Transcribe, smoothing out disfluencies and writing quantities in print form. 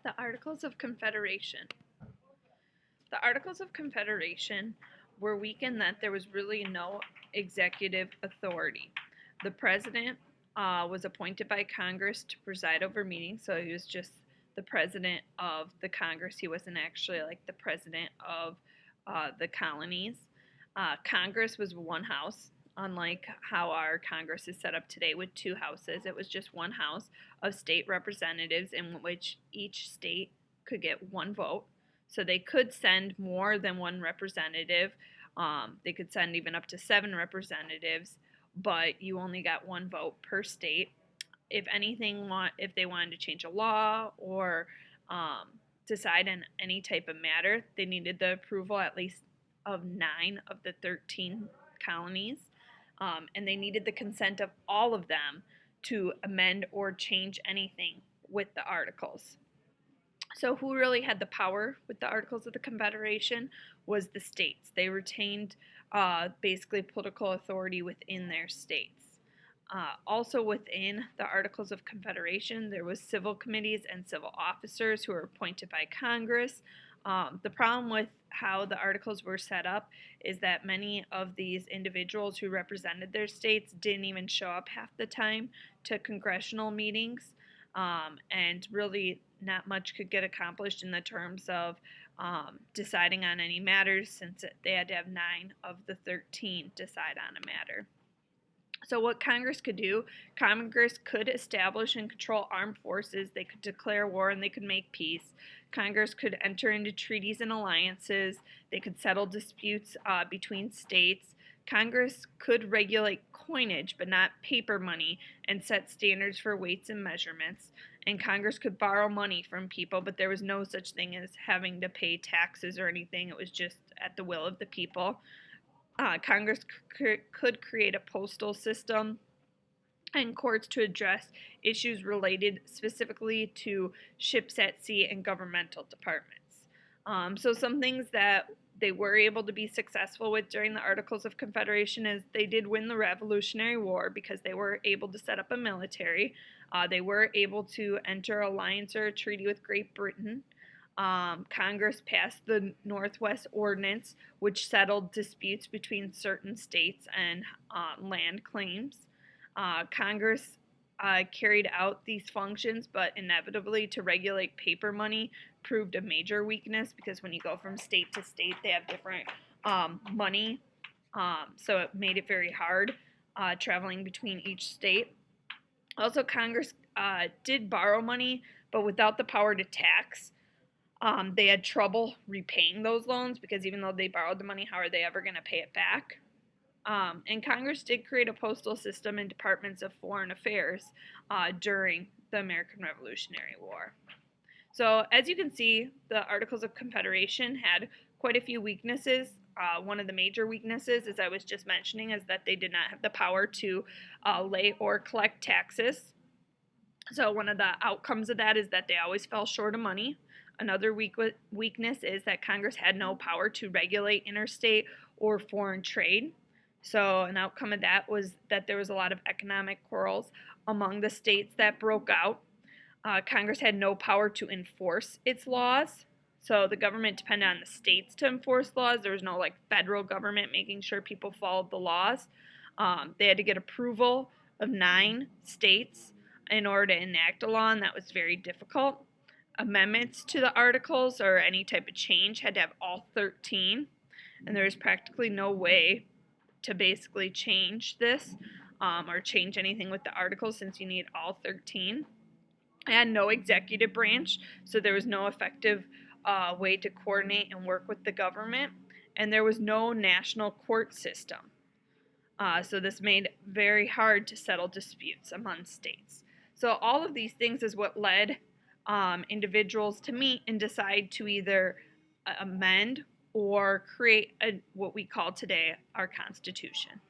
The Articles of Confederation. The Articles of Confederation were weak in that there was really no executive authority. The president was appointed by Congress to preside over meetings, so he was just the president of the Congress. He wasn't actually like the president of the colonies. Congress was one house, unlike how our Congress is set up today with two houses. It was just one house of state representatives in which each state could get one vote. So they could send more than one representative. They could send even up to 7 representatives, but you only got one vote per state. If they wanted to change a law or decide on any type of matter, they needed the approval at least of 9 of the 13 colonies, and they needed the consent of all of them to amend or change anything with the Articles. So who really had the power with the Articles of the Confederation was the states. They retained basically political authority within their states. Also within the Articles of Confederation, there was civil committees and civil officers who were appointed by Congress. The problem with how the Articles were set up is that many of these individuals who represented their states didn't even show up half the time to congressional meetings, and really not much could get accomplished in the terms of deciding on any matters, since they had to have 9 of the 13 decide on a matter. So what Congress could do, Congress could establish and control armed forces, they could declare war, and they could make peace. Congress could enter into treaties and alliances, they could settle disputes between states. Congress could regulate coinage, but not paper money, and set standards for weights and measurements. And Congress could borrow money from people, but there was no such thing as having to pay taxes or anything. It was just at the will of the people. Congress could create a postal system and courts to address issues related specifically to ships at sea and governmental departments. So some things that they were able to be successful with during the Articles of Confederation is they did win the Revolutionary War because they were able to set up a military. They were able to enter an alliance or a treaty with Great Britain. Congress passed the Northwest Ordinance, which settled disputes between certain states and land claims. Congress carried out these functions, but inevitably to regulate paper money proved a major weakness, because when you go from state to state, they have different money, so it made it very hard traveling between each state. Also, Congress did borrow money, but without the power to tax. They had trouble repaying those loans, because even though they borrowed the money, how are they ever going to pay it back? And Congress did create a postal system and departments of foreign affairs during the American Revolutionary War. So as you can see, the Articles of Confederation had quite a few weaknesses. One of the major weaknesses, as I was just mentioning, is that they did not have the power to lay or collect taxes. So one of the outcomes of that is that they always fell short of money. Another weakness is that Congress had no power to regulate interstate or foreign trade. So an outcome of that was that there was a lot of economic quarrels among the states that broke out. Congress had no power to enforce its laws. So the government depended on the states to enforce laws. There was no federal government making sure people followed the laws. They had to get approval of 9 states in order to enact a law, and that was very difficult. Amendments to the Articles or any type of change had to have all 13, and there was practically no way to basically change this or change anything with the Articles, since you need all 13. It had no executive branch, so there was no effective way to coordinate and work with the government, and there was no national court system. So this made it very hard to settle disputes among states. So all of these things is what led individuals to meet and decide to either amend or create what we call today our Constitution.